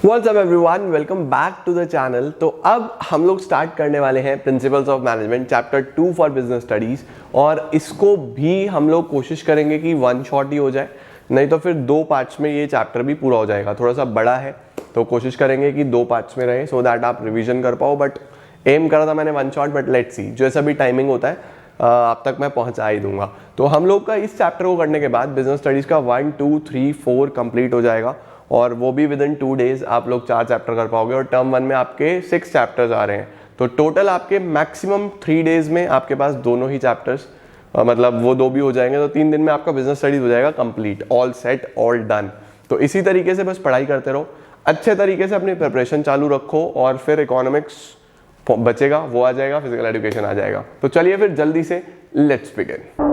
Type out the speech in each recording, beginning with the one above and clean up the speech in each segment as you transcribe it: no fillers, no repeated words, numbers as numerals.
What's up everyone, welcome back to the channel. तो अब हम लोग स्टार्ट करने वाले हैं principles of management chapter 2 for business studies. और इसको भी हम लोग कोशिश करेंगे कि वन शॉट ही हो जाए, नहीं तो फिर दो पार्ट्स में ये चैप्टर भी पूरा हो जाएगा। थोड़ा सा बड़ा है तो कोशिश करेंगे कि दो पार्ट्स में रहे सो दैट आप रिविजन कर पाओ। बट एम करा था मैंने one shot, but let's see जैसा भी टाइमिंग होता है आप तक मैं पहुंचा ही दूंगा। तो हम लोग का इस चैप्टर को करने के बाद बिजनेस स्टडीज का 1, 2, 3, 4 कंप्लीट हो जाएगा और वो भी विद इन 2 डेज आप लोग 4 चैप्टर कर पाओगे। और टर्म 1 में आपके 6 चैप्टर्स आ रहे हैं, तो टोटल आपके मैक्सिमम 3 डेज में आपके पास दोनों ही चैप्टर्स मतलब वो दो भी हो जाएंगे। तो 3 दिन में आपका बिजनेस स्टडीज हो जाएगा complete, all set, all done. तो इसी तरीके से बस पढ़ाई करते रहो, अच्छे तरीके से अपनी प्रिपरेशन चालू रखो और फिर इकोनॉमिक्स बचेगा, वो आ जाएगा, फिजिकल एजुकेशन आ जाएगा। तो चलिए फिर जल्दी से लेट्स बिगिन।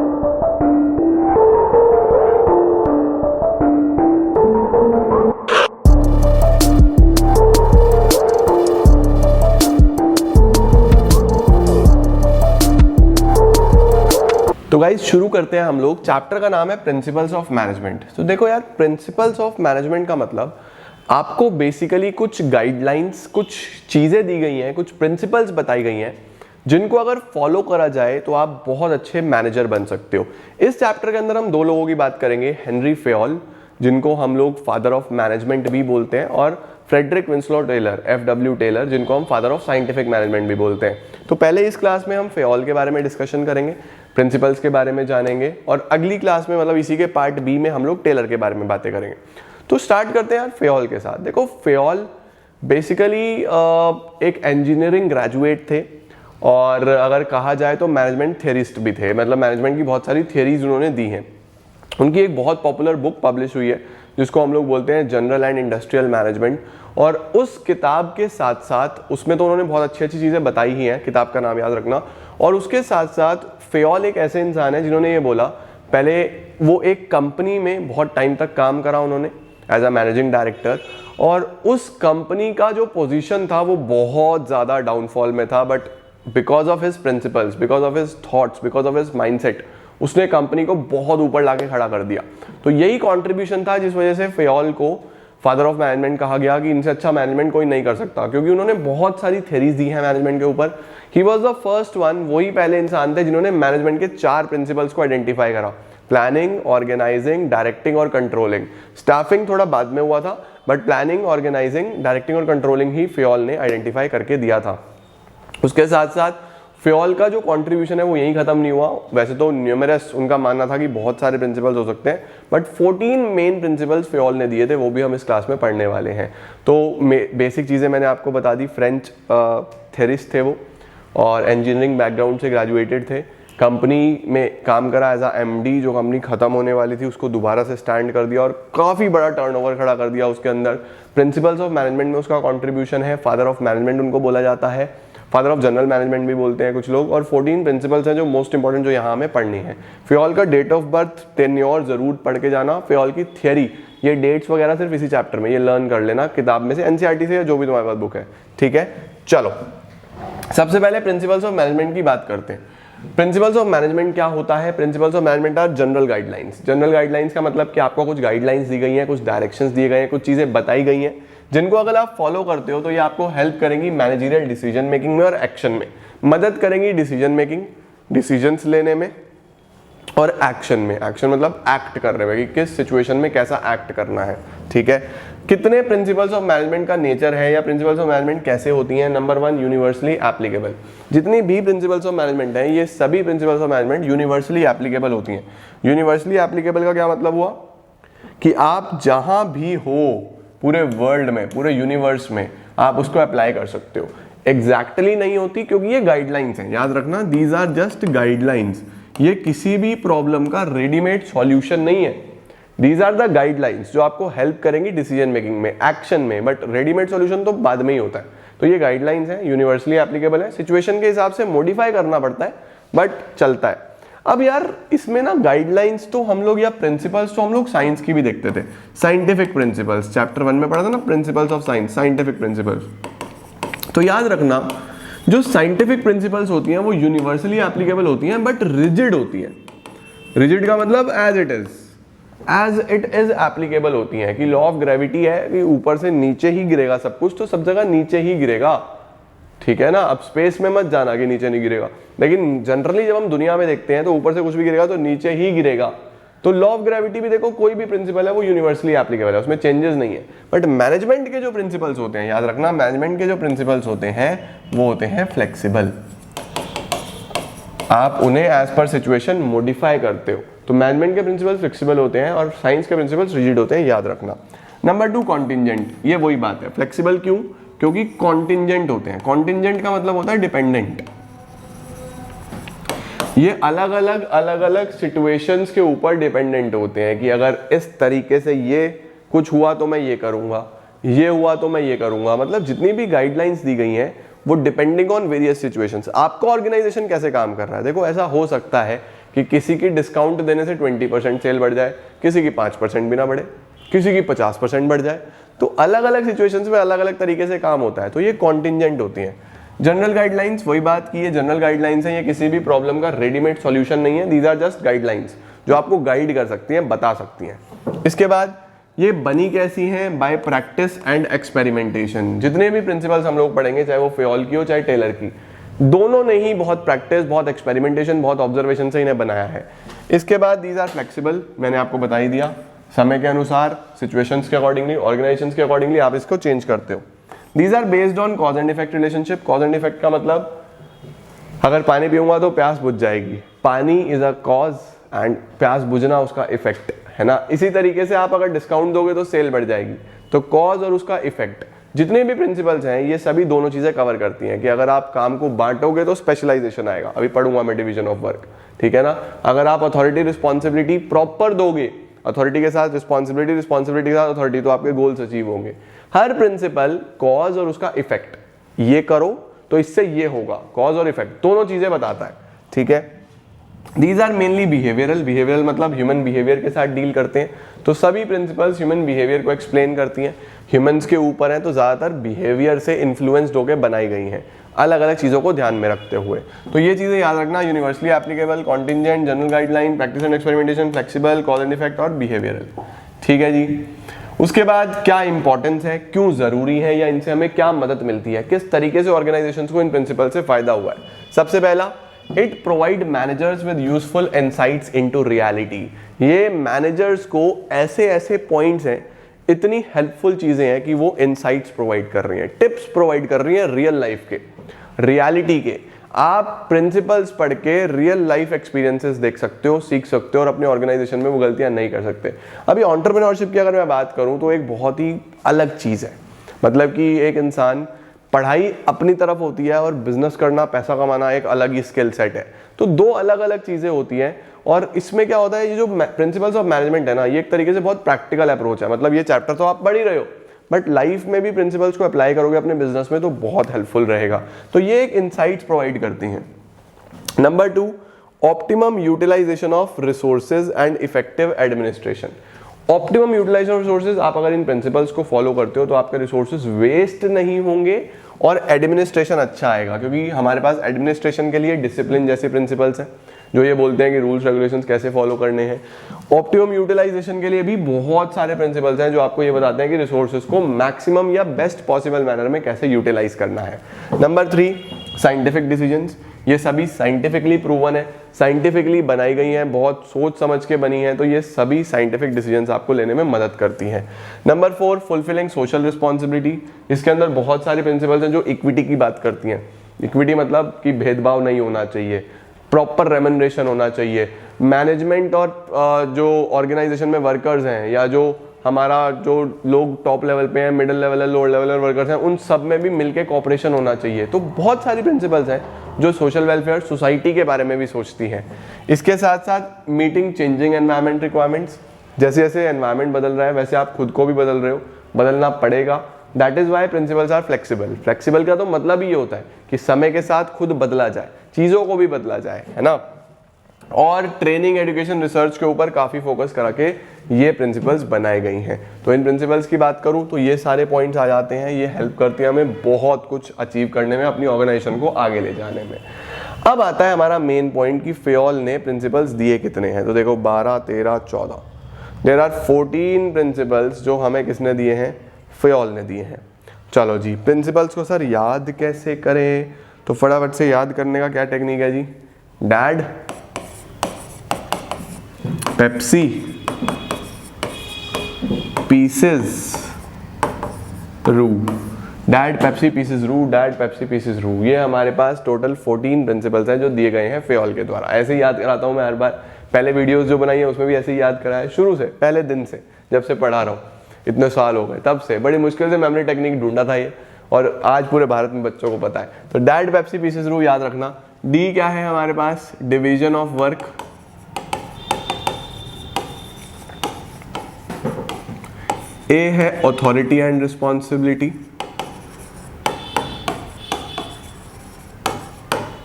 तो गाइस शुरू करते हैं हम लोग। चैप्टर का नाम है प्रिंसिपल्स ऑफ मैनेजमेंट। तो देखो यार, प्रिंसिपल्स ऑफ मैनेजमेंट का मतलब आपको बेसिकली कुछ गाइडलाइंस, कुछ चीजें दी गई हैं, कुछ प्रिंसिपल्स बताई गई हैं जिनको अगर फॉलो करा जाए तो आप बहुत अच्छे मैनेजर बन सकते हो। इस चैप्टर के अंदर हम दो लोगों की बात करेंगे, हेनरी फेयोल जिनको हम लोग फादर ऑफ मैनेजमेंट भी बोलते हैं, और Frederick Winslow Taylor, FW Taylor, जिनको हम फादर ऑफ साइंटिफिक मैनेजमेंट भी बोलते हैं। तो पहले इस क्लास में हम फेयोल के बारे में डिस्कशन करेंगे, प्रिंसिपल्स के बारे में जानेंगे, और अगली क्लास में मतलब इसी के पार्ट बी में हम लोग टेलर के बारे में बातें करेंगे। तो स्टार्ट करते हैं यार फेयोल के साथ। देखो फेयोल बेसिकली एक इंजीनियरिंग ग्रेजुएट थे और अगर कहा जाए तो मैनेजमेंट थियरिस्ट भी थे, मतलब मैनेजमेंट की बहुत सारी थियरीज उन्होंने दी हैं। उनकी एक बहुत पॉपुलर बुक पब्लिश हुई है जिसको हम लोग बोलते हैं जनरल एंड इंडस्ट्रियल मैनेजमेंट। और उस किताब के साथ साथ उसमें तो उन्होंने बहुत अच्छी अच्छी चीज़ें बताई ही हैं, किताब का नाम याद रखना। और उसके साथ साथ फेयोल एक ऐसे इंसान है जिन्होंने ये बोला, पहले वो एक कंपनी में बहुत टाइम तक काम करा उन्होंने एज अ मैनेजिंग डायरेक्टर, और उस कंपनी का जो पोजीशन था वो बहुत ज़्यादा डाउनफॉल में था। But because of his principles, because of his thoughts, because of his mindset, उसने कंपनी को बहुत ऊपर लाके खड़ा कर दिया। तो यही कंट्रीब्यूशन था जिस वजह से फेयोल को फादर ऑफ मैनेजमेंट कहा गया कि इनसे अच्छा मैनेजमेंट कोई नहीं कर सकता, क्योंकि उन्होंने बहुत सारी थ्योरीज दी हैं मैनेजमेंट के ऊपर। He was the first one, वही पहले इंसान थे जिन्होंने मैनेजमेंट के 4 प्रिंसिपल्स को आइडेंटिफाई करा, प्लानिंग, ऑर्गेनाइजिंग, डायरेक्टिंग और कंट्रोलिंग। स्टाफिंग थोड़ा बाद में हुआ था, बट प्लानिंग, ऑर्गेनाइजिंग, डायरेक्टिंग और कंट्रोलिंग ही फेयोल ने आइडेंटिफाई करके दिया था। उसके साथ साथ फेयोल का जो कंट्रीब्यूशन है वो यहीं खत्म नहीं हुआ। वैसे तो न्यूमरस उनका मानना था कि बहुत सारे प्रिंसिपल्स हो सकते हैं, बट 14 मेन प्रिंसिपल्स फेयोल ने दिए थे, वो भी हम इस क्लास में पढ़ने वाले हैं। तो बेसिक चीज़ें मैंने आपको बता दी। फ्रेंच थेरिस्ट थे वो और इंजीनियरिंग बैकग्राउंड से ग्रेजुएटेड थे। कंपनी में काम करा एज अ MD, जो कंपनी खत्म होने वाली थी उसको दोबारा से स्टैंड कर दिया और काफ़ी बड़ा टर्नओवर खड़ा कर दिया उसके अंदर। प्रिंसिपल्स ऑफ मैनेजमेंट में उसका कंट्रीब्यूशन है, फादर ऑफ मैनेजमेंट उनको बोला जाता है, फादर ऑफ जनरल मैनेजमेंट भी बोलते हैं कुछ लोग। और 14 प्रिंसिपल्स हैं जो मोस्ट इंपॉर्टेंट जो यहाँ हमें पढ़नी है। फेयोल का डेट ऑफ बर्थ, टेन्योर जरूर पढ़ के जाना। फेयोल की थियरी, ये डेट्स वगैरह सिर्फ इसी चैप्टर में ये लर्न कर लेना किताब में से, NCERT से या जो भी तुम्हारे पास बुक है, ठीक है। चलो सबसे पहले प्रिंसिपल्स ऑफ मैनेजमेंट की बात करते हैं। प्रिंसिपल्स ऑफ मैनेजमेंट क्या होता है? Principles of management are general guidelines. General guidelines का मतलब कि आपको कुछ गाइडलाइंस दी गई हैं, कुछ डायरेक्शंस दिए गए हैं, कुछ चीजें बताई गई हैं जिनको अगर आप फॉलो करते हो तो ये आपको हेल्प करेंगी मैनेजरियल डिसीजन मेकिंग में और एक्शन में, मदद करेंगी डिसीजन मेकिंग, डिसीजंस लेने में और एक्शन में। एक्शन मतलब एक्ट करने में, कि किस सिचुएशन में कैसा एक्ट करना है, ठीक है। कितने प्रिंसिपल्स ऑफ मैनेजमेंट का नेचर है या प्रिंसिपल्स ऑफ मैनेजमेंट कैसे होती हैं? Number 1, universally applicable. जितनी भी प्रिंसिपल्स ऑफ मैनेजमेंट है ये सभी principles of management universally applicable होती हैं। यूनिवर्सली एप्लीकेबल का क्या मतलब हुआ कि आप जहां भी हो पूरे वर्ल्ड में, पूरे यूनिवर्स में आप उसको अप्लाई कर सकते हो। एग्जैक्टली नहीं होती क्योंकि ये गाइडलाइंस हैं, याद रखना, दीज आर जस्ट गाइडलाइंस। ये किसी भी प्रॉब्लम का रेडीमेड सॉल्यूशन नहीं है। दीज आर द गाइडलाइंस जो आपको हेल्प करेंगी डिसीजन मेकिंग में, एक्शन में, बट रेडीमेड सॉल्यूशन तो बाद में ही होता है। तो ये गाइडलाइंस है, यूनिवर्सली एप्लीकेबल है, सिचुएशन के हिसाब से मॉडिफाई करना पड़ता है बट चलता है। अब यार इसमें ना गाइडलाइंस तो हम लोग या प्रिंसिपल्स तो हम लोग साइंस की भी देखते थे। साइंटिफिक प्रिंसिपल्स चैप्टर 1 में पढ़ा था ना, principles of science, scientific principles. तो याद रखना जो साइंटिफिक प्रिंसिपल्स होती हैं वो यूनिवर्सली एप्लीकेबल होती हैं बट रिजिड होती हैं। रिजिड का मतलब as it is, as it is applicable होती हैं, कि लॉ ऑफ ग्रेविटी है कि ऊपर से नीचे ही गिरेगा सब कुछ, तो सब जगह नीचे ही गिरेगा, ठीक है ना। अब स्पेस में मत जाना कि नीचे नहीं गिरेगा, लेकिन जनरली जब हम दुनिया में देखते हैं तो ऊपर से कुछ भी गिरेगा तो नीचे ही गिरेगा। तो लॉ ऑफ ग्रेविटी भी देखो, कोई भी प्रिंसिपल है वो यूनिवर्सली एप्लीकेबल है, उसमें चेंजेस नहीं है। बट मैनेजमेंट के जो प्रिंसिपल्स होते हैं, याद रखना, मैनेजमेंट के जो प्रिंसिपल्स होते हैं वो होते हैं फ्लेक्सिबल। आप उन्हें एज पर सिचुएशन मॉडिफाई करते हो। तो मैनेजमेंट के प्रिंसिपल्स फ्लेक्सिबल होते हैं और साइंस के प्रिंसिपल्स रिजिड होते हैं, याद रखना। नंबर 2 कॉन्टिंजेंट, ये वही बात है। फ्लेक्सिबल क्यों? क्योंकि कॉन्टिंजेंट होते हैं। कॉन्टिंजेंट का मतलब होता है डिपेंडेंट। ये अलग अलग सिचुएशंस के ऊपर डिपेंडेंट होते हैं कि अगर इस तरीके से ये कुछ हुआ तो मैं ये करूंगा, ये हुआ तो मैं ये करूंगा। मतलब जितनी भी गाइडलाइंस दी गई हैं वो डिपेंडिंग ऑन वेरियस सिचुएशंस। आपका ऑर्गेनाइजेशन कैसे काम कर रहा है, देखो ऐसा हो सकता है कि किसी की डिस्काउंट देने से 20% सेल बढ़ जाए, किसी की 5% भी ना बढ़े, किसी की 50% बढ़ जाए। तो अलग अलग सिचुएशंस में अलग अलग तरीके से काम होता है, तो ये कॉन्टिंजेंट होती हैं। जनरल गाइडलाइंस, वही बात की है, जनरल गाइडलाइंस है, ये किसी भी प्रॉब्लम का रेडीमेड सॉल्यूशन नहीं है। दीज आर जस्ट गाइडलाइंस जो आपको गाइड कर सकती हैं, बता सकती हैं। इसके बाद ये बनी कैसी हैं? Bye practice and experimentation. जितने भी प्रिंसिपल्स हम लोग पढ़ेंगे, चाहे वो फेयोल की हो चाहे टेलर की, दोनों ने ही बहुत प्रैक्टिस, बहुत एक्सपेरिमेंटेशन, बहुत ऑब्जर्वेशन से इन्हें बनाया है। इसके बाद दीज आर फ्लेक्सिबल, मैंने आपको बता ही दिया, समय के अनुसार, सिचुएशंस के अकॉर्डिंगली, ऑर्गेनाइजेशंस के अकॉर्डिंगली आप इसको चेंज करते हो। These are based on cause and effect relationship. Cause and effect का मतलब, अगर पानी पीऊंगा तो प्यास बुझ जाएगी, पानी इज अ कॉज एंड प्यास बुझना उसका इफेक्ट है ना। इसी तरीके से आप अगर डिस्काउंट दोगे तो सेल बढ़ जाएगी। तो कॉज और उसका इफेक्ट, जितने भी प्रिंसिपल्स हैं ये सभी दोनों चीजें कवर करती हैं कि अगर आप काम को बांटोगे तो स्पेशलाइजेशन आएगा। अभी पढ़ूंगा मैं डिवीजन ऑफ वर्क, ठीक है ना। अगर आप अथॉरिटी रिस्पॉन्सिबिलिटी प्रॉपर दोगे, अथॉरिटी के साथ रिस्पॉन्सिबिलिटी, रिस्पॉन्सिबिलिटी के साथ अथॉरिटी, तो आपके गोल्स अचीव होंगे। हर प्रिंसिपल कॉज और उसका इफेक्ट, ये करो तो इससे ये होगा, कॉज और इफेक्ट दोनों चीजें बताता है, ठीक है। These are mainly behavioural. Behavioural मतलब ह्यूमन बिहेवियर के साथ डील करते हैं, तो सभी प्रिंसिपल्स ह्यूमन बिहेवियर को एक्सप्लेन करती हैं। ह्यूमंस के ऊपर हैं तो ज्यादातर बिहेवियर से इन्फ्लुएंस्ड होकर बनाई गई हैं, अलग अलग चीजों को ध्यान में रखते हुए। तो ये चीजें याद रखना, universally applicable, contingent, general guideline, practice and experimentation, flexible, cause and effect और बिहेवियरल, ठीक है जी। उसके बाद क्या इंपॉर्टेंस है, क्यों जरूरी है, या इनसे हमें क्या मदद मिलती है, किस तरीके से ऑर्गेनाइजेशंस को इन प्रिंसिपल से फायदा हुआ है। सबसे पहला, it provide managers with useful insights into reality. ये मैनेजर्स को ऐसे ऐसे पॉइंट्स हैं, इतनी हेल्पफुल चीजें हैं कि वो इनसाइट्स प्रोवाइड कर रही हैं, टिप्स प्रोवाइड कर रही हैं रियल लाइफ के, रियलिटी के। आप प्रिंसिपल्स पढ़ के रियल लाइफ एक्सपीरियंसेस देख सकते हो, सीख सकते हो और अपने ऑर्गेनाइजेशन में वो गलतियां नहीं कर सकते। अभी एंटरप्रेन्योरशिप की अगर मैं बात करूं तो एक बहुत ही अलग चीज है। मतलब कि एक इंसान, पढ़ाई अपनी तरफ होती है और बिजनेस करना, पैसा कमाना एक अलग ही स्किल सेट है। तो दो अलग अलग चीजें होती हैं। और इसमें क्या होता है, ये जो प्रिंसिपल्स ऑफ मैनेजमेंट है ना, ये एक तरीके से बहुत प्रैक्टिकल अप्रोच है। मतलब ये चैप्टर तो आप पढ़ ही रहे हो, बट लाइफ में भी प्रिंसिपल्स को अप्लाई करोगे अपने बिजनेस में तो बहुत हेल्पफुल रहेगा। तो ये एक इनसाइट्स प्रोवाइड करती हैं। Number 2, optimum utilisation of resources and effective administration. Optimum utilisation of resources, आप अगर इन प्रिंसिपल्स को फॉलो करते हो तो आपके रिसोर्सेज वेस्ट नहीं होंगे और एडमिनिस्ट्रेशन अच्छा आएगा। क्योंकि हमारे पास एडमिनिस्ट्रेशन के लिए डिसिप्लिन जैसे प्रिंसिपल्स हैं जो ये बोलते हैं कि रूल्स रेगुलेशंस कैसे फॉलो करने हैं। ऑप्टिमम यूटिलाइजेशन के लिए भी बहुत सारे प्रिंसिपल्स हैं जो आपको ये बताते हैं कि रिसोर्सेज को मैक्सिमम या बेस्ट पॉसिबल मैनर में कैसे यूटिलाइज करना है। Number 3, scientific decisions. ये सभी साइंटिफिकली प्रूवन है, साइंटिफिकली बनाई गई हैं, बहुत सोच समझ के बनी है, तो ये सभी साइंटिफिक डिसीजंस आपको लेने में मदद करती हैं। Number 4, fulfilling social responsibility. इसके अंदर बहुत सारे प्रिंसिपल्स हैं जो इक्विटी की बात करती हैं। इक्विटी मतलब कि भेदभाव नहीं होना चाहिए, प्रॉपर रेम्यूनरेशन होना चाहिए। मैनेजमेंट और जो ऑर्गेनाइजेशन में वर्कर्स हैं या जो हमारा जो लोग टॉप लेवल पे हैं, मिडिल लेवल है, लोअर लेवल वर्कर्स हैं, उन सब में भी मिलके कोऑपरेशन होना चाहिए। तो बहुत सारी प्रिंसिपल्स हैं जो सोशल वेलफेयर, सोसाइटी के बारे में भी सोचती हैं। इसके साथ साथ मीटिंग चेंजिंग एनवायरमेंट रिक्वायरमेंट्स। जैसे जैसे एनवायरमेंट बदल रहा है वैसे आप खुद को भी बदल रहे हो, बदलना पड़ेगा। That is why principles are flexible. Flexible का तो मतलब ही ये होता है कि समय के साथ खुद बदला जाए, चीजों को भी बदला जाए, है ना। और ट्रेनिंग, एजुकेशन, रिसर्च के ऊपर काफी फोकस करा के ये प्रिंसिपल्स बनाए गई हैं। तो इन प्रिंसिपल्स की बात करूं तो ये सारे पॉइंट्स आ जाते हैं। ये हेल्प करती है हमें बहुत कुछ अचीव करने में, अपनी ऑर्गेनाइजेशन को आगे ले जाने में। अब आता है हमारा मेन पॉइंट कि फेयोल ने प्रिंसिपल्स दिए कितने हैं। तो देखो 12, 13, 14। देयर आर 14 प्रिंसिपल्स जो हमें किसने दिए हैं, फयोल ने दिए हैं। चलो जी, प्रिंसिपल्स को सर याद कैसे करें, तो फटाफट से याद करने का क्या टेक्निक है जी, डैड पेप्सी पीसेस रू, डैड पेप्सी पीसेस रू, डैड पेप्सी पीसेस रू, ये हमारे पास टोटल 14 प्रिंसिपल्स हैं जो दिए गए हैं फयोल के द्वारा। ऐसे ही याद कराता हूँ मैं हर बार, पहले वीडियोस जो बनाई है उसमें भी ऐसे ही याद कराया शुरू से, पहले दिन से जब से पढ़ा रहा हूँ, इतने साल हो गए तब से, बड़ी मुश्किल से मेमोरी टेक्निक ढूंढा था ये, और आज पूरे भारत में बच्चों को पता है। तो डैड पेप्सी पीसेस रू याद रखना। डी क्या है हमारे पास, डिवीजन ऑफ वर्क, ए है अथॉरिटी एंड रिस्पॉन्सिबिलिटी,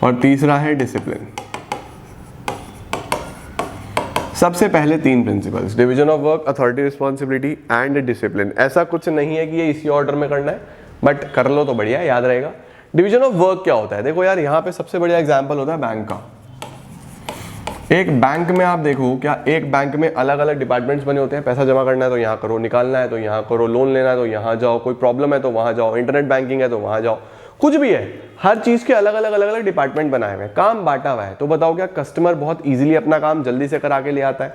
और तीसरा है डिसिप्लिन। सबसे पहले 3 principles, division of work, authority, responsibility and discipline. ऐसा कुछ नहीं है कि ये इसी ऑर्डर में करना है, बट कर लो तो बढ़िया, याद रहेगा। डिवीजन ऑफ वर्क क्या होता है, देखो यार यहाँ पे सबसे बढ़िया एग्जांपल होता है बैंक का। एक बैंक में आप देखो, क्या एक बैंक में अलग अलग डिपार्टमेंट्स बने होते हैं, पैसा जमा करना है तो यहाँ करो, निकालना है तो यहाँ करो, लोन लेना है तो यहाँ जाओ, कोई प्रॉब्लम है तो वहाँ जाओ, इंटरनेट बैंकिंग है तो वहाँ जाओ, कुछ भी है, हर चीज के अलग अलग डिपार्टमेंट बनाए हुए हैं, काम बांटा हुआ है। तो बताओ क्या कस्टमर बहुत इजीली अपना काम जल्दी से करा के ले आता है?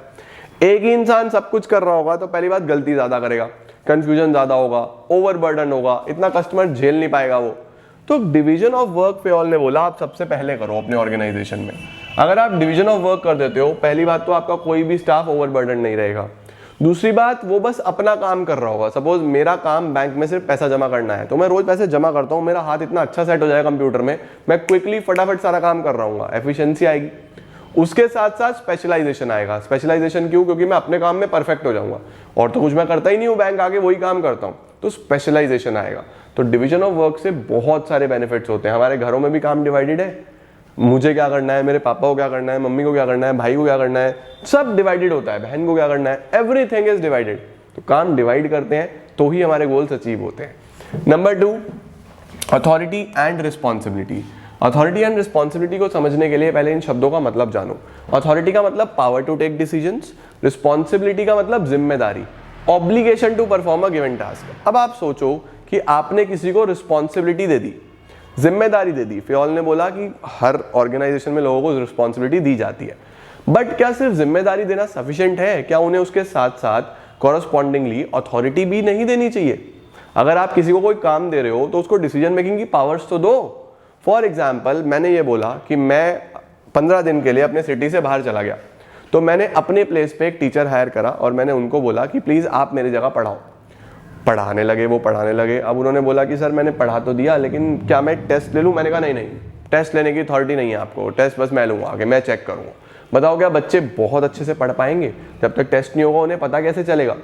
एक ही इंसान सब कुछ कर रहा होगा तो पहली बात गलती ज्यादा करेगा, कंफ्यूजन ज्यादा होगा, ओवरबर्डन होगा, इतना कस्टमर झेल नहीं पाएगा वो। तो डिवीजन ऑफ वर्क फयोल ने बोला आप सबसे पहले करो अपने ऑर्गेनाइजेशन में। अगर आप डिवीजन ऑफ वर्क कर देते हो, पहली बात तो आपका कोई भी स्टाफ ओवरबर्डन नहीं रहेगा, दूसरी बात वो बस अपना काम कर रहा होगा। सपोज मेरा काम बैंक में सिर्फ पैसा जमा करना है, तो मैं रोज पैसे जमा करता हूँ, मेरा हाथ इतना अच्छा सेट हो जाएगा कंप्यूटर में, मैं क्विकली फटाफट सारा काम कर रहा हूँ, एफिशिएंसी आएगी। उसके साथ साथ स्पेशलाइजेशन आएगा। स्पेशलाइजेशन क्यों? क्योंकि मैं अपने काम में परफेक्ट हो जाऊंगा, और तो कुछ मैं करता ही नहीं हूँ, बैंक आके वही काम करता हूँ, तो स्पेशलाइजेशन आएगा। तो डिवीजन ऑफ वर्क से बहुत सारे बेनिफिट्स होते हैं। हमारे घरों में भी काम डिवाइडेड है, मुझे क्या करना है, मेरे पापा को क्या करना है, मम्मी को क्या करना है, भाई को क्या करना है, सब डिवाइडेड होता है, बहन को क्या करना है, एवरीथिंग इज डिवाइडेड। तो काम डिवाइड करते हैं तो ही हमारे गोल्स अचीव होते हैं। Number 2, authority and responsibility. Authority and responsibility को समझने के लिए पहले इन शब्दों का मतलब जानो। अथॉरिटी का मतलब power to take decisions, responsibility का मतलब जिम्मेदारी, obligation to perform a given task. अब आप सोचो कि आपने किसी को रिस्पॉन्सिबिलिटी दे दी, जिम्मेदारी दे दी। फयोल ने बोला कि हर ऑर्गेनाइजेशन में लोगों को रिस्पॉन्सिबिलिटी दी जाती है, बट क्या सिर्फ जिम्मेदारी देना सफिशिएंट है? क्या उन्हें उसके साथ साथ कॉरस्पॉन्डिंगली अथॉरिटी भी नहीं देनी चाहिए? अगर आप किसी को कोई काम दे रहे हो तो उसको डिसीजन मेकिंग की पावर्स तो दो। फॉर एग्जाम्पल, मैंने ये बोला कि मैं 15 दिन के लिए अपने सिटी से बाहर चला गया, तो मैंने अपने प्लेस पे एक टीचर हायर करा और मैंने उनको बोला कि प्लीज आप मेरी जगह पढ़ाओ। पढ़ाने लगे, वो पढ़ाने लगे। अब उन्होंने बोला कि सर मैंने पढ़ा तो दिया, लेकिन क्या मैं टेस्ट ले लूँ? मैंने कहा नहीं, टेस्ट लेने की अथॉरिटी नहीं है आपको, टेस्ट बस मैं लूँगा आगे, मैं चेक करूँगा। बताओ क्या बच्चे बहुत अच्छे से पढ़ पाएंगे? जब तक टेस्ट नहीं होगा उन्हें पता कैसे चलेगा?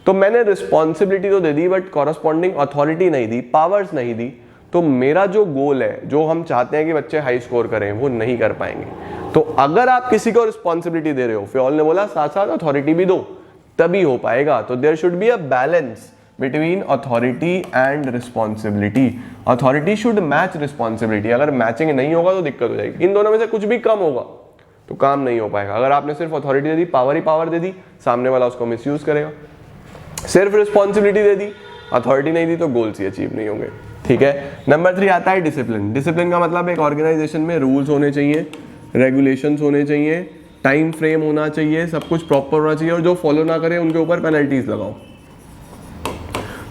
तो मैंने रिस्पॉन्सिबिलिटी तो दे दी, बट कॉरस्पॉन्डिंग अथॉरिटी नहीं दी, पावर्स नहीं दी। तो मेरा जो गोल है, जो हम चाहते हैं कि बच्चे हाई स्कोर करें, वो नहीं कर पाएंगे। तो अगर आप किसी को रिस्पॉन्सिबिलिटी दे रहे हो, फयोल ने बोला साथ साथ अथॉरिटी भी दो, तभी हो पाएगा। तो there should be a balance between authority and responsibility. Authority should match responsibility. अगर मैचिंग नहीं होगा तो दिक्कत हो जाएगी। इन दोनों में से कुछ भी कम होगा तो काम नहीं हो पाएगा। अगर आपने सिर्फ अथॉरिटी दे दी, पावर ही पावर दे दी, सामने वाला उसको मिसयूज करेगा। सिर्फ रिस्पॉन्सिबिलिटी दे दी, अथॉरिटी नहीं दी, तो गोल्स ही अचीव नहीं होंगे। ठीक है। नंबर 3 आता है डिसिप्लिन। डिसिप्लिन का मतलब एक ऑर्गेनाइजेशन में रूल्स होने चाहिए, रेगुलेशंस होने चाहिए, टाइम फ्रेम होना चाहिए, सब कुछ प्रॉपर होना चाहिए, और जो फॉलो ना करे उनके ऊपर पेनल्टीज लगाओ।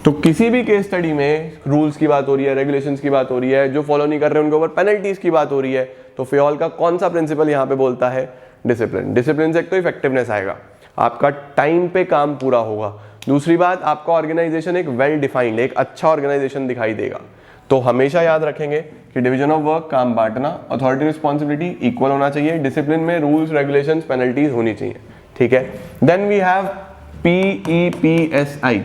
तो किसी भी केस स्टडी में रूल्स की बात हो रही है, रेगुलेशंस की बात हो रही है, जो फॉलो नहीं कर रहे उनके ऊपर पेनल्टीज की बात हो रही है, तो फयोल का कौन सा प्रिंसिपल यहाँ पे बोलता है? डिसिप्लिन। डिसिप्लिन से एक तो इफेक्टिवनेस आएगा, आपका टाइम पे काम पूरा होगा। दूसरी बात, आपका ऑर्गेनाइजेशन एक वेल डिफाइंड, एक अच्छा ऑर्गेनाइजेशन दिखाई देगा। तो हमेशा याद रखेंगे कि डिवीजन ऑफ वर्क, काम बांटना, अथॉरिटी रिस्पॉन्सिबिलिटी इक्वल होना चाहिए, डिसिप्लिन में रूल्स रेगुलेशंस पेनल्टीज होनी चाहिए। ठीक है। Then we have PEPSI।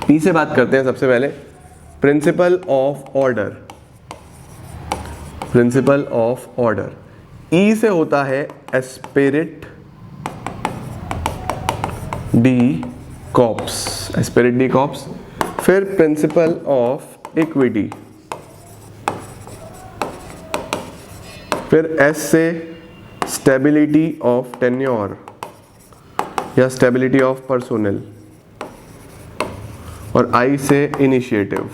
P से बात करते हैं सबसे पहले, principle of order. Principle of order. E से होता है esprit de corps, esprit de corps. फिर प्रिंसिपल ऑफ इक्विटी, फिर एस से स्टेबिलिटी ऑफ टेन्योर, या स्टेबिलिटी ऑफ पर्सोनल, और आई से इनिशिएटिव।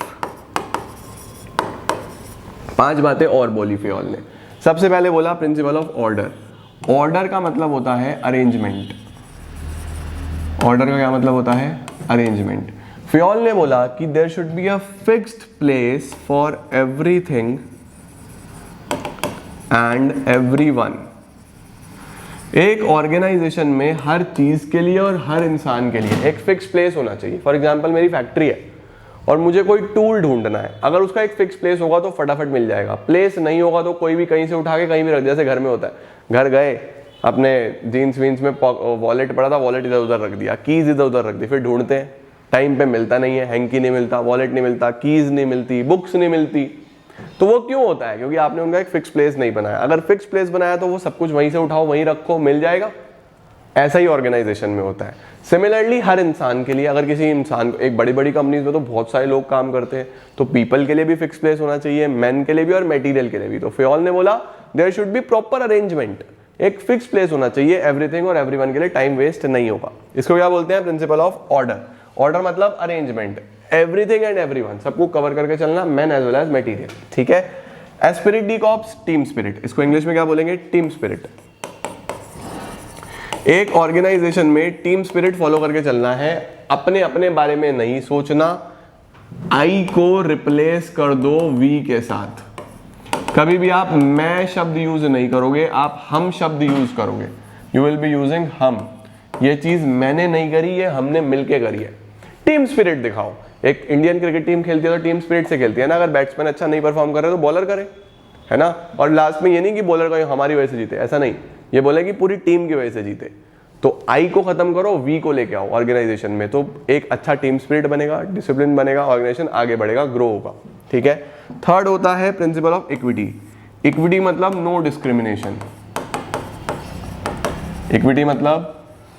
5 बातें और बोली फियोल ने। सबसे पहले बोला प्रिंसिपल ऑफ ऑर्डर। ऑर्डर का मतलब होता है अरेंजमेंट। ऑर्डर का क्या मतलब होता है? अरेंजमेंट। फियोल ने बोला कि there should be a fixed place for everything and everyone. एक ऑर्गेनाइजेशन में हर चीज के लिए और हर इंसान के लिए एक फिक्स प्लेस होना चाहिए। फॉर एग्जांपल मेरी फैक्ट्री है और मुझे कोई टूल ढूंढना है, अगर उसका एक फिक्स प्लेस होगा तो फटाफट मिल जाएगा। प्लेस नहीं होगा तो कोई भी कहीं से उठा के कहीं भी रख, जैसे घर में होता है, घर गए अपने जीन्स वीन्स में वॉलेट पड़ा था, वॉलेट इधर उधर रख दिया, कीज इधर उधर रख दी, फिर ढूंढते हैं, टाइम पे मिलता नहीं है, हैंकी नहीं मिलता, वॉलेट नहीं मिलता, कीज नहीं मिलती, बुक्स नहीं मिलती। तो वो क्यों होता है? क्योंकि आपने उनका एक फिक्स प्लेस नहीं बनाया। अगर फिक्स प्लेस बनाया तो वो सब कुछ वहीं से उठाओ, वहीं रखो, मिल जाएगा। ऐसा ही ऑर्गेनाइजेशन में होता है। सिमिलरली हर इंसान के लिए, अगर किसी इंसान को, एक बड़ी बड़ी कंपनीज में तो बहुत सारे लोग काम करते हैं, तो पीपल के लिए भी फिक्स प्लेस होना चाहिए, मैन के लिए भी और मटेरियल के लिए भी। तो फियोल ने बोला there should be proper arrangement, एक फिक्स प्लेस होना चाहिए एवरीथिंग और एवरीवन के लिए, टाइम वेस्ट नहीं होगा। इसको क्या बोलते हैं? Principle of order. ऑर्डर मतलब अरेंजमेंट, एवरीथिंग एंड एवरीवन, सबको कवर करके चलना, man as well as material. ठीक है। Esprit de corps, team spirit. इसको इंग्लिश में क्या बोलेंगे? Team spirit. एक ऑर्गेनाइजेशन में टीम स्पिरिट फॉलो करके चलना है, अपने अपने बारे में नहीं सोचना, आई को रिप्लेस कर दो वी के साथ। कभी भी आप मैं शब्द यूज नहीं करोगे, आप हम शब्द यूज करोगे। यू विल बी यूजिंग हम। ये चीज मैंने नहीं करी, ये हमने मिलके करी है। टीम स्पिरिट दिखाओ। एक इंडियन क्रिकेट टीम खेलती है तो टीम स्पिरिट से खेलती है ना। अगर बैट्समैन अच्छा नहीं परफॉर्म कर रहे तो बॉलर करे, है ना। और लास्ट में ये नहीं कि बॉलर का हमारी वजह से जीते, ऐसा नहीं, ये बोले कि पूरी टीम की वजह से जीते। तो आई को खत्म करो, वी को लेके आओ ऑर्गेनाइजेशन में, तो एक अच्छा टीम स्पिरिट बनेगा, डिसिप्लिन बनेगा, ऑर्गेनाइजेशन आगे बढ़ेगा, ग्रो होगा। ठीक है। थर्ड होता है प्रिंसिपल ऑफ इक्विटी। इक्विटी मतलब नो डिस्क्रिमिनेशन। इक्विटी मतलब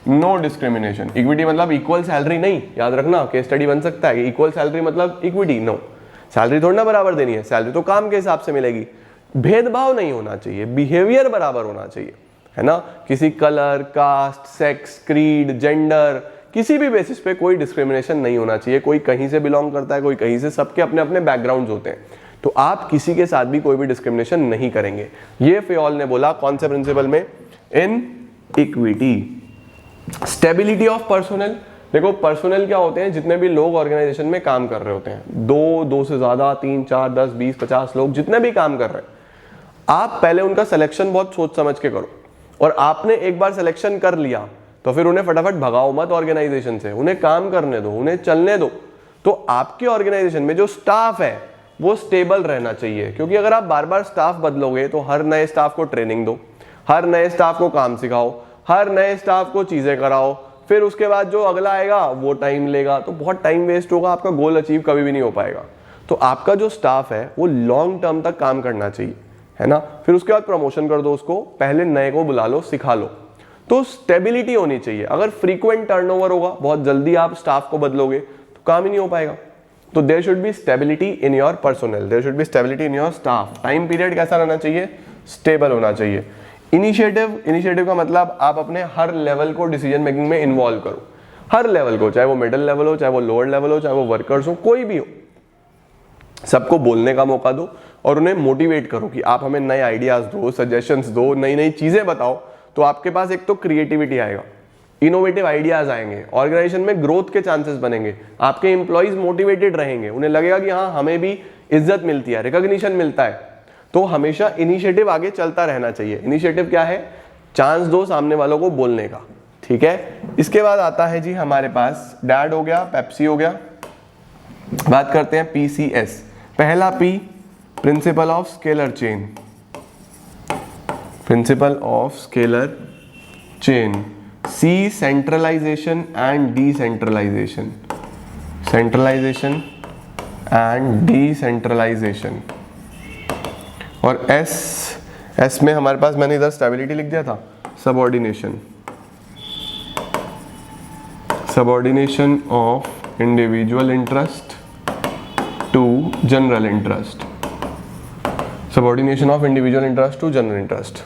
नो डिस्क्रिमिनेशन। इक्विटी मतलब इक्वल सैलरी नहीं, याद रखना, केस स्टडी बन सकता है कि इक्वल सैलरी मतलब इक्विटी। नो, सैलरी थोड़ी ना बराबर देनी है, सैलरी तो काम के हिसाब से मिलेगी। भेदभाव नहीं होना चाहिए, बिहेवियर बराबर होना चाहिए, है ना। किसी colour, caste, sex, creed, gender, किसी भी बेसिस पे कोई डिस्क्रिमिनेशन नहीं होना चाहिए। कोई कहीं से बिलोंग करता है, कोई कहीं से, सबके अपने अपने बैकग्राउंड्स होते हैं, तो आप किसी के साथ भी कोई भी डिस्क्रिमिनेशन नहीं करेंगे। ये फियोल ने बोला कौन से प्रिंसिपल में? In equity. Stability of personnel. देखो पर्सोनल क्या होते हैं? जितने भी लोग ऑर्गेनाइजेशन में काम कर रहे होते हैं, दो से ज्यादा, 3, 4, 10, 20, 50 लोग जितने भी काम कर रहे हैं, आप पहले उनका सिलेक्शन बहुत सोच समझ के करो। और आपने एक बार सिलेक्शन कर लिया तो फिर उन्हें फटाफट भगाओ मत ऑर्गेनाइजेशन से, उन्हें काम करने दो, उन्हें चलने दो। तो आपके ऑर्गेनाइजेशन में जो स्टाफ है वो स्टेबल रहना चाहिए, क्योंकि अगर आप बार बार स्टाफ बदलोगे तो हर नए स्टाफ को ट्रेनिंग दो, हर नए स्टाफ को काम सिखाओ, हर नए स्टाफ को चीजें कराओ, फिर उसके बाद जो अगला आएगा वो टाइम लेगा, तो बहुत टाइम वेस्ट होगा, आपका गोल अचीव कभी भी नहीं हो पाएगा। तो आपका जो स्टाफ है वो लॉन्ग टर्म तक काम करना चाहिए, है ना। फिर उसके बाद प्रमोशन कर दो उसको, पहले नए को बुला लो, सिखा लो। तो स्टेबिलिटी होनी चाहिए। अगर फ्रीक्वेंट टर्नओवर होगा, बहुत जल्दी आप स्टाफ को बदलोगे तो काम ही नहीं हो पाएगा। तो there should be stability in your personnel, there should be stability in your staff. Time period कैसा रहना चाहिए? स्टेबल होना चाहिए। इनिशिएटिव का मतलब आप अपने हर लेवल को डिसीजन मेकिंग में इन्वॉल्व करो, हर लेवल को, चाहे वो मिडिल लेवल हो, चाहे वो लोअर लेवल हो, चाहे वो वर्कर्स हो, कोई भी हो, सबको बोलने का मौका दो और उन्हें मोटिवेट करो कि आप हमें नए आइडियाज दो, सजेशंस दो, नई नई चीजें बताओ। तो आपके पास एक तो क्रिएटिविटी आएगा, इनोवेटिव आइडियाज आएंगे, ऑर्गेनाइजेशन में ग्रोथ के चांसेस बनेंगे, आपके एम्प्लॉइज मोटिवेटेड रहेंगे, उन्हें लगेगा कि हाँ हमें भी इज्जत मिलती है, रिकॉग्निशन मिलता है। तो हमेशा इनिशिएटिव आगे चलता रहना चाहिए। इनिशिएटिव क्या है? चांस दो सामने वालों को बोलने का। ठीक है। इसके बाद आता है जी हमारे पास डैड हो गया, पेप्सी हो गया। बात करते हैं PCS। पहला P principle of scalar chain. Principle of scalar chain. C centralisation and decentralisation. Centralisation and decentralisation. और S में हमारे पास, मैंने इधर स्टेबिलिटी लिख दिया था, subordination. Subordination of individual interest to general interest. Subordination of individual interest to general interest.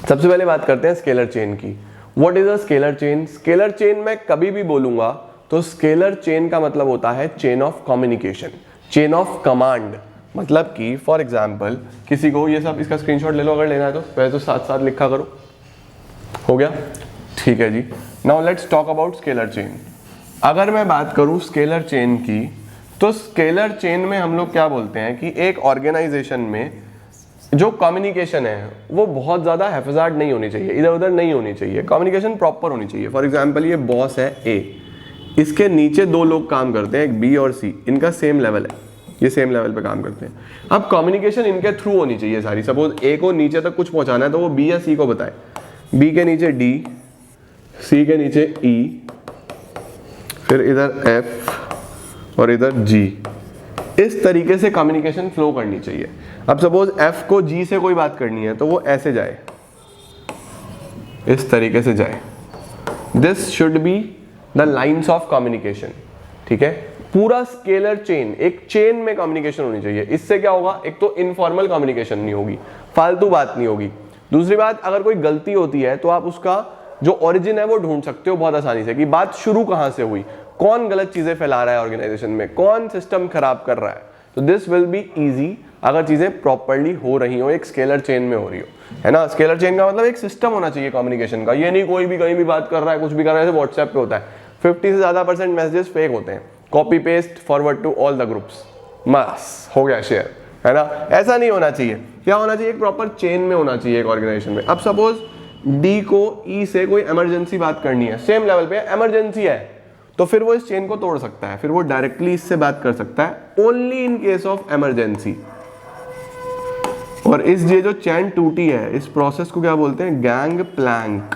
सबसे पहले बात करते हैं स्केलर चेन की। What is a scalar chain? Scalar chain मैं कभी भी बोलूंगा तो स्केलर चेन का मतलब होता है chain of communication, chain of command. मतलब कि फॉर एग्जाम्पल किसी को, ये सब इसका स्क्रीनशॉट ले लो अगर लेना है तो, पहले तो साथ साथ लिखा करो। हो गया, ठीक है जी। Now let's talk about scalar chain. अगर मैं बात करूं स्केलर चेन की, तो स्केलर चेन में हम लोग क्या बोलते हैं कि एक ऑर्गेनाइजेशन में जो कम्युनिकेशन है वो बहुत ज़्यादा हैफाजार्ड नहीं होनी चाहिए, इधर उधर नहीं होनी चाहिए, कम्युनिकेशन प्रॉपर होनी चाहिए। फॉर एग्जाम्पल ये बॉस है ए, इसके नीचे दो लोग काम करते हैं, एक बी और सी, इनका सेम लेवल है, ये सेम लेवल पे काम करते हैं। अब कम्युनिकेशन इनके थ्रू होनी चाहिए सारी। सपोज ए को नीचे तक कुछ पहुंचाना है तो वो बी या सी को बताए, बी के नीचे डी, सी के नीचे ई, फिर इधर एफ और इधर जी। इस तरीके से कम्युनिकेशन फ्लो करनी चाहिए। अब सपोज एफ को जी से कोई बात करनी है तो वो ऐसे जाए, इस तरीके से जाए। This should be the lines of communication, ठीक है। पूरा स्केलर चेन, एक चेन में कम्युनिकेशन होनी चाहिए। इससे क्या होगा, एक तो इनफॉर्मल कम्युनिकेशन नहीं होगी, फालतू बात नहीं होगी। दूसरी बात, अगर कोई गलती होती है तो आप उसका जो ओरिजिन है वो ढूंढ सकते हो बहुत आसानी से, कि बात शुरू कहां से हुई, कौन गलत चीजें फैला रहा है ऑर्गेनाइजेशन में, कौन सिस्टम खराब कर रहा है। तो दिस विल बी इजी अगर चीजें प्रॉपर्ली हो रही हो, एक स्केलर चेन में हो रही हो, है ना। स्केलर चेन का मतलब एक सिस्टम होना चाहिए कम्युनिकेशन का। ये नहीं कोई भी कहीं भी बात कर रहा है, कुछ भी कर रहा है। जैसे व्हाट्सएप पे होता है 50 से ज्यादा % मैसेजेस फेक होते हैं, copy paste forward to all the groups, बस हो गया शेयर, है ना। ऐसा नहीं होना चाहिए। क्या होना चाहिए, एक प्रॉपर चेन में होना चाहिए एक ऑर्गेनाइजेशन में। अब सपोज डी को ई से कोई इमरजेंसी बात करनी है, सेम लेवल पे इमरजेंसी है, तो फिर वो इस चेन को तोड़ सकता है, फिर वो डायरेक्टली इससे बात कर सकता है only in case of emergency. और इस ये जो चेन टूटी है, इस प्रोसेस को क्या बोलते हैं, गैंग प्लैंक,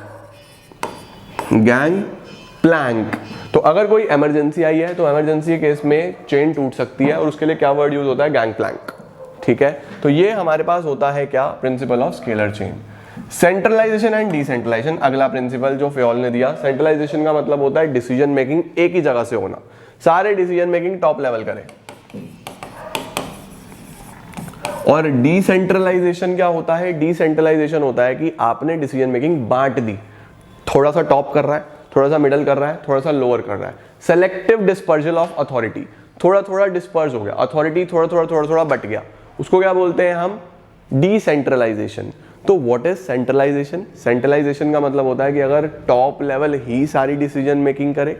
गैंग प्लैंक। तो अगर कोई इमरजेंसी आई है तो इमरजेंसी के केस में चेन टूट सकती है, और उसके लिए क्या वर्ड यूज होता है, गैंग प्लैंक, ठीक है। तो ये हमारे पास होता है क्या, principle of scalar chain. Centralisation and decentralisation, अगला प्रिंसिपल जो फ्योल ने दिया। सेंट्रलाइजेशन का मतलब होता है डिसीजन मेकिंग एक ही जगह से होना, सारे डिसीजन मेकिंग टॉप लेवल करें। और डिसेंट्रलाइजेशन क्या होता है, डिसेंट्रलाइजेशन होता है कि आपने डिसीजन मेकिंग बांट दी, थोड़ा सा टॉप कर रहा है, थोड़ा सा मिडल कर रहा है, थोड़ा सा लोअर कर रहा है। सेलेक्टिव डिस्पर्जल ऑफ अथॉरिटी, थोड़ा थोड़ा डिस्पर्ज हो गया, अथॉरिटी थोड़ा थोड़ा बट गया, उसको क्या बोलते हैं हम, डिसेंट्रलाइजेशन। तो व्हाट इज सेंट्रलाइजेशन? सेंट्रलाइजेशन का मतलब होता है कि अगर टॉप लेवल ही सारी डिसीजन मेकिंग करे।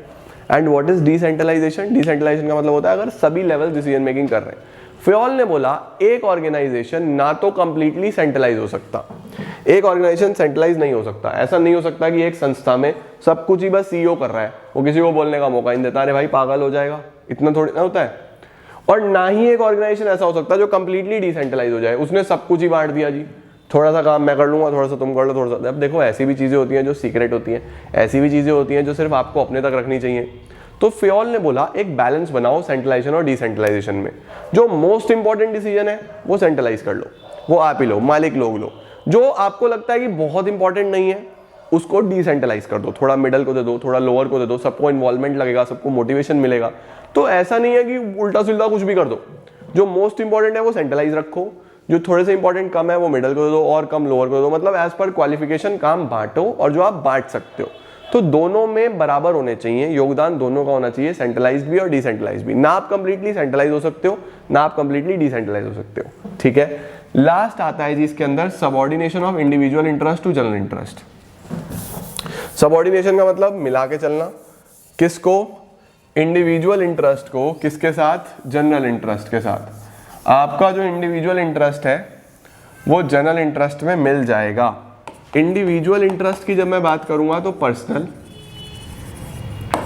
And what is decentralisation? Decentralisation का मतलब होता है अगर सभी लेवल डिसीजन मेकिंग कर रहे हैं। फ्योल ने बोला एक ऑर्गेनाइजेशन ना तो कंप्लीटली सेंट्रलाइज हो सकता, एक ऑर्गेनाइजेशन सेंट्रलाइज नहीं हो सकता। ऐसा नहीं हो सकता कि एक संस्था में सब कुछ ही बस सीईओ कर रहा है, वो किसी को बोलने का मौका नहीं देता, अरे भाई पागल हो जाएगा, इतना थोड़ी ना होता है। और ना ही एक ऑर्गेनाइजेशन ऐसा हो सकता जो कंप्लीटली डिसेंट्रलाइज हो जाए, उसने सब कुछ ही बांट दिया जी, थोड़ा सा काम मैं कर लूंगा, थोड़ा सा तुम कर लो, थोड़ा सा। अब देखो ऐसी भी चीजें होती हैं जो सीक्रेट होती हैं, ऐसी भी चीजें होती हैं जो सिर्फ आपको अपने तक रखनी चाहिए। तो फ्योल ने बोला एक बैलेंस बनाओ सेंट्रलाइजेशन और डिसेंट्रलाइजेशन में। जो मोस्ट इंपॉर्टेंट डिसीजन है वो सेंट्रलाइज कर लो, वो आप ही लो, मालिक लोग लो। जो आपको लगता है कि बहुत इंपॉर्टेंट नहीं है उसको डिसेंट्रलाइज कर दो, थोड़ा मिडल को दे दो, थोड़ा लोअर को दे दो, सबको इन्वॉल्वमेंट लगेगा, सबको मोटिवेशन मिलेगा। तो ऐसा नहीं है कि उल्टा सुल्टा कुछ भी कर दो। जो मोस्ट इंपॉर्टेंट है वो सेंट्रलाइज रखो, जो थोड़े से इंपॉर्टेंट कम है वो मिडल को दे दो, और कम लोअर को दे दो। मतलब एज पर क्वालिफिकेशन काम बांटो, और जो आप बांट सकते हो तो दोनों में बराबर होने चाहिए, योगदान दोनों का होना चाहिए, सेंट्रलाइज भी और डिसेंट्रलाइज भी। ना आप कंप्लीटली सेंट्रलाइज हो सकते हो, ना आप कंप्लीटली डिसेंट्रलाइज हो सकते हो, ठीक है। लास्ट आता है जी इसके अंदर subordination of individual interest to general interest. Subordination का मतलब मिला के चलना, किसको, इंडिविजुअल इंटरेस्ट को किसके साथ, जनरल इंटरेस्ट के साथ। आपका जो इंडिविजुअल इंटरेस्ट है वो जनरल इंटरेस्ट में मिल जाएगा। इंडिविजुअल इंटरेस्ट की जब मैं बात करूंगा तो पर्सनल,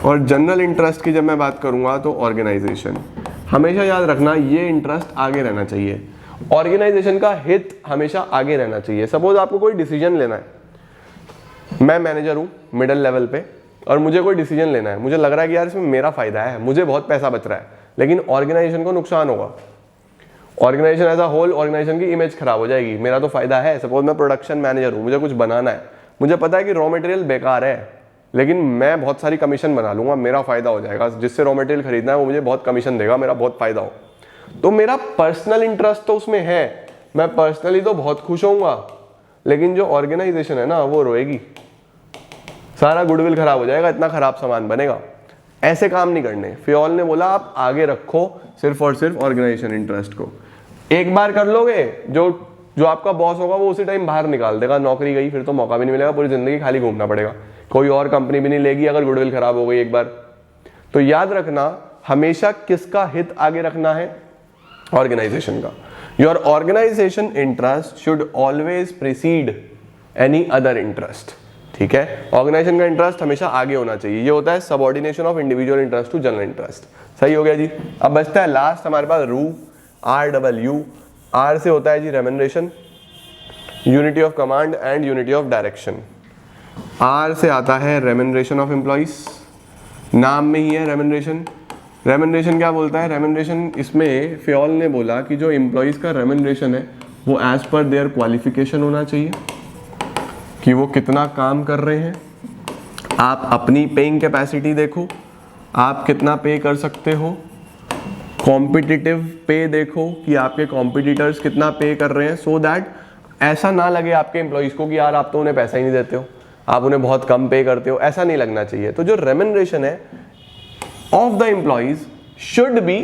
और जनरल इंटरेस्ट की जब मैं बात करूंगा तो ऑर्गेनाइजेशन। हमेशा याद रखना ये इंटरेस्ट आगे रहना चाहिए, ऑर्गेनाइजेशन का हित हमेशा आगे रहना चाहिए। सपोज आपको कोई डिसीजन लेना है, मैं मैनेजर हूं मिडिल लेवल पे, और मुझे कोई डिसीजन लेना है, मुझे लग रहा है कि यार इसमें मेरा फायदा है, मुझे बहुत पैसा बच रहा है, लेकिन ऑर्गेनाइजेशन को नुकसान होगा, organisation as a whole, organisation की इमेज खराब हो जाएगी। मेरा तो फायदा है, सपोज मैं प्रोडक्शन मैनेजर हूं, मुझे कुछ बनाना है, मुझे पता है कि रॉ मटेरियल बेकार है, लेकिन मैं बहुत सारी कमीशन बना लूंगा, मेरा फायदा हो जाएगा, जिससे रॉ मटेरियल खरीदना है वो मुझे बहुत कमीशन देगा, मेरा बहुत फायदा हो। तो मेरा पर्सनल इंटरेस्ट तो उसमें है, मैं पर्सनली तो बहुत खुश होऊंगा, लेकिन जो ऑर्गेनाइजेशन है ना वो रोएगी, सारा गुडविल खराब हो जाएगा, इतना खराब सामान बनेगा। ऐसे काम नहीं करने। फियोल ने बोला आप आगे रखो सिर्फ और सिर्फ ऑर्गेनाइजेशन इंटरेस्ट को। एक बार कर लोगे, जो आपका बॉस होगा वो उसी टाइम बाहर निकाल देगा, नौकरी गई, फिर तो मौका भी नहीं मिलेगा, पूरी जिंदगी खाली घूमना पड़ेगा, कोई और कंपनी भी नहीं लेगी अगर गुडविल खराब हो गई एक बार। तो याद रखना हमेशा किसका हित आगे रखना है, ऑर्गेनाइजेशन का। Your organisation interest should always precede any other interest, ठीक है। ऑर्गेनाइजेशन का इंटरेस्ट हमेशा आगे होना चाहिए। ये होता है subordination of individual interest to general interest. सही हो गया जी। अब बचता है लास्ट हमारे पास रू, RW। R से होता है जी remuneration, unity of command and unity of direction. R से आता है रेम्युनरेशन ऑफ एम्प्लॉइज, नाम में ही है रेम्युनरेशन। रेम्युनरेशन क्या बोलता है, रेम्युनरेशन इसमें फियोल ने बोला कि जो एम्प्लॉइज का रेम्युनरेशन है वो एज पर देयर क्वालिफिकेशन होना चाहिए, कि वो कितना काम कर रहे हैं। आप अपनी पेइंग कैपेसिटी देखो, आप कितना पे कर सकते हो। कॉम्पिटिटिव पे देखो कि आपके कॉम्पिटिटर्स कितना पे कर रहे हैं, सो दैट ऐसा ना लगे आपके एम्प्लॉइज को कि यार आप तो उन्हें पैसा ही नहीं देते हो, आप उन्हें बहुत कम पे करते हो, ऐसा नहीं लगना चाहिए। तो जो रेम्युनरेशन है of the employees should be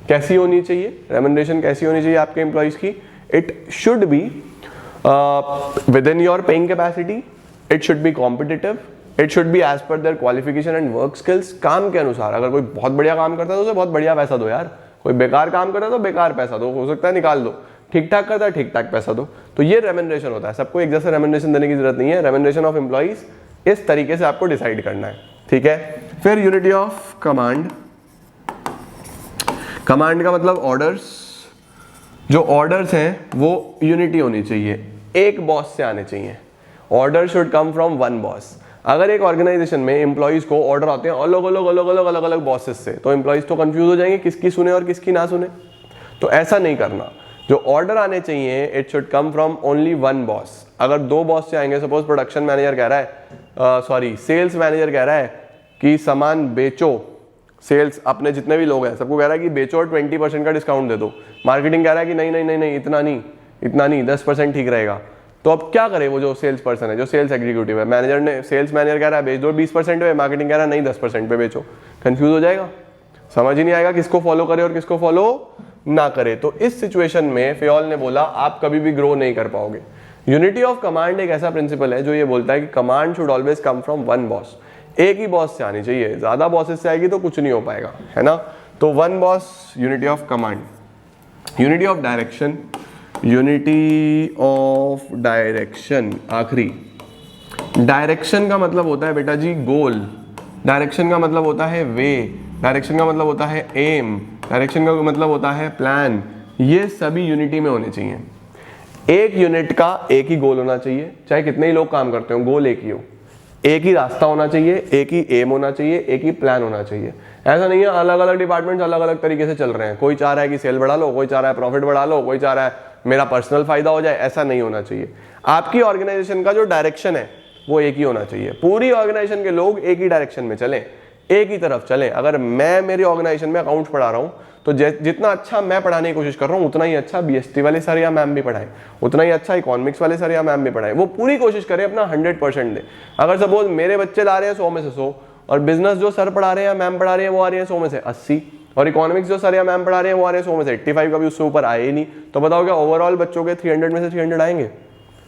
कैसी होनी चाहिए, रेम्युनरेशन कैसी होनी चाहिए आपके एम्प्लॉइज की, it should be within your paying capacity, it should be competitive, it should be as per their qualification and work skills। काम के अनुसार, अगर कोई बहुत बढ़िया काम करता है तो उसे बहुत बढ़िया पैसा दो यार, कोई बेकार काम करता है तो बेकार पैसा दो, हो सकता है निकाल दो, ठीक ठाक करता है ठीक ठाक पैसा दो। तो ये रेम्युनरेशन होता है। सबको एक जैसा रेम्युनरेशन देने की जरूरत नहीं है। रेम्युनरेशन ऑफ एम्प्लॉइज इस तरीके से आपको डिसाइड करना है, ठीक है। फिर यूनिटी ऑफ कमांड। कमांड का मतलब ऑर्डर्स। जो ऑर्डर्स हैं वो यूनिटी होनी चाहिए, एक बॉस से आने चाहिए। Order should come from one boss. अगर एक ऑर्गेनाइजेशन में एम्प्लॉइज को ऑर्डर आते हैं अलग अलग बॉसेस से, तो एम्प्लॉइज तो कंफ्यूज हो जाएंगे किसकी सुने और किसकी ना सुने। तो ऐसा नहीं करना। जो ऑर्डर आने चाहिए it should come from only one boss. अगर दो बॉस से आएंगे, सपोज प्रोडक्शन मैनेजर कह रहा है, सेल्स मैनेजर कह रहा है कि सामान बेचो, सेल्स अपने जितने भी लोग हैं सबको कह रहा है कि बेचो और 20% का डिस्काउंट दे दो। मार्केटिंग कह रहा है कि नहीं इतना नहीं 10% ठीक रहेगा। तो अब क्या करे वो जो सेल्स पर्सन है, जो सेल्स एग्जीक्यूटिव है, सेल्स मैनेजर कह रहा है बेच दो 20% पे, मार्केटिंग कह रहा है नहीं 10% पे बेचो। कंफ्यूज हो जाएगा, समझ ही नहीं आएगा किसको फॉलो करे और किसको फॉलो ना करे। तो इस सिचुएशन में फियोल ने बोला आप कभी भी ग्रो नहीं कर पाओगे। यूनिटी ऑफ कमांड एक ऐसा प्रिंसिपल है जो ये बोलता है कि command should always come from one boss. एक ही बॉस से आनी चाहिए, ज्यादा बॉसेस से आएगी तो कुछ नहीं हो पाएगा, है ना। तो one boss, unity of command. Unity of direction, unity of direction आखिरी। डायरेक्शन का मतलब होता है बेटा जी गोल, डायरेक्शन का मतलब होता है वे, डायरेक्शन का मतलब होता है एम, डायरेक्शन का मतलब होता है प्लान। ये सभी यूनिटी में होने चाहिए। एक यूनिट का एक ही गोल होना चाहिए, चाहे कितने ही लोग काम करते हो, गोल एक ही हो। एक ही रास्ता होना चाहिए, एक ही एम होना चाहिए, एक ही प्लान होना चाहिए। ऐसा नहीं है अलग अलग डिपार्टमेंट्स अलग अलग तरीके से चल रहे हैं, कोई चाह रहा है कि सेल बढ़ा लो, कोई चाह रहा है प्रॉफिट बढ़ा लो, कोई चाह रहा है मेरा पर्सनल फायदा हो जाए। ऐसा नहीं होना चाहिए। आपकी ऑर्गेनाइजेशन का जो डायरेक्शन है वो एक ही होना चाहिए। पूरी ऑर्गेनाइजेशन के लोग एक ही डायरेक्शन में चलें, एक ही तरफ चलें। अगर मैं मेरी ऑर्गेनाइजेशन में अकाउंट्स पढ़ा रहा हूँ तो जितना अच्छा मैं पढ़ाने की कोशिश कर रहा हूँ उतना ही अच्छा BST वाले सर या मैम भी पढ़ाएं, उतना ही अच्छा इकोनॉमिक्स वाले सर या मैम भी पढ़ाएं। वो पूरी कोशिश करें अपना 100% दें। अगर सपोज मेरे बच्चे ला रहे हैं 100 में से 100 और बिजनेस जो सर पढ़ा रहे हैं मैम पढ़ा रहे हैं वो आ रही है 100 में से 80 और इकोनॉमिक्स जो सर या मैम पढ़ा रहे हैं वो आ रहे हैं 100 में से 85, कभी उससे ऊपर आए ही नहीं, तो बताओ क्या ओवरऑल बच्चों के 300 में से 300 आएंगे?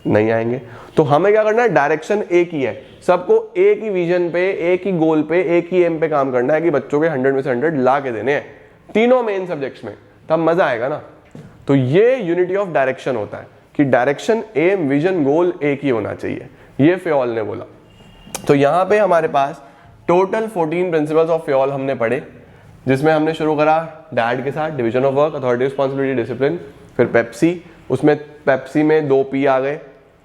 नहीं आएंगे। तो हमें क्या करना है, डायरेक्शन एक ही है, सबको एक ही विजन पे, एक ही गोल पे, एक ही एम पे काम करना है कि बच्चों के 100 में से 100 ला के देने हैं तीनों मेन सब्जेक्ट्स में, तब मजा आएगा ना। तो ये यूनिटी ऑफ डायरेक्शन होता है कि डायरेक्शन, एम, विजन, गोल एक ही होना चाहिए। ये फियोल ने बोला। तो यहां पे हमारे पास टोटल 14 प्रिंसिपल्स ऑफ फियोल हमने पढ़े, जिसमें हमने शुरू करा डैड के साथ, division of work, authority, responsibility, discipline. फिर पेप्सी, उसमें पेप्सी में 2 P आ गए,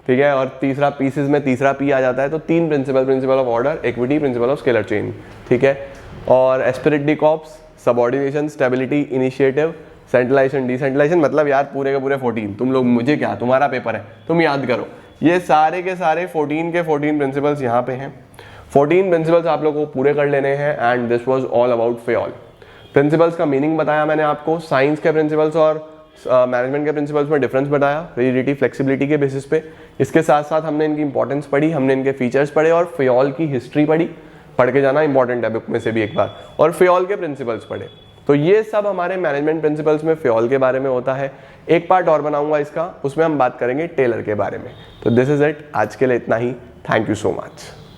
ठीक है, और तीसरा पीसेस में तीसरा P आ जाता है। तो 3 principle of order, equity, principle of scalar chain, ठीक है। और esprit de corps, subordination, stability, initiative, centralisation, decentralisation, मतलब यार पूरे के पूरे 14। तुम लोग मुझे क्या, तुम्हारा पेपर है, तुम याद करो। ये सारे के सारे 14 के 14 प्रिंसिपल्स यहाँ पे हैं। 14 प्रिंसिपल्स आप लोगों को पूरे कर लेने हैं and this was all about Fayol. Principles का मीनिंग बताया मैंने आपको, साइंस के प्रिंसिपल्स और मैनेजमेंट के प्रिंसिपल्स में डिफरेंस बताया रिजिडिटी फ्लेक्सिबिलिटी के बेसिस पे। इसके साथ साथ हमने इनकी इंपॉर्टेंस पढ़ी, हमने इनके फीचर्स पढ़े और फियोल की हिस्ट्री पढ़ी, पढ़ के जाना इंपॉर्टेंट है बुक में से भी एक बार, और फियोल के प्रिंसिपल्स पढ़े। तो ये सब हमारे मैनेजमेंट प्रिंसिपल्स में फियोल के बारे में होता है। एक पार्ट और बनाऊंगा इसका, उसमें हम बात करेंगे टेलर के बारे में। तो दिस इज इट, आज के लिए इतना ही। Thank you so much.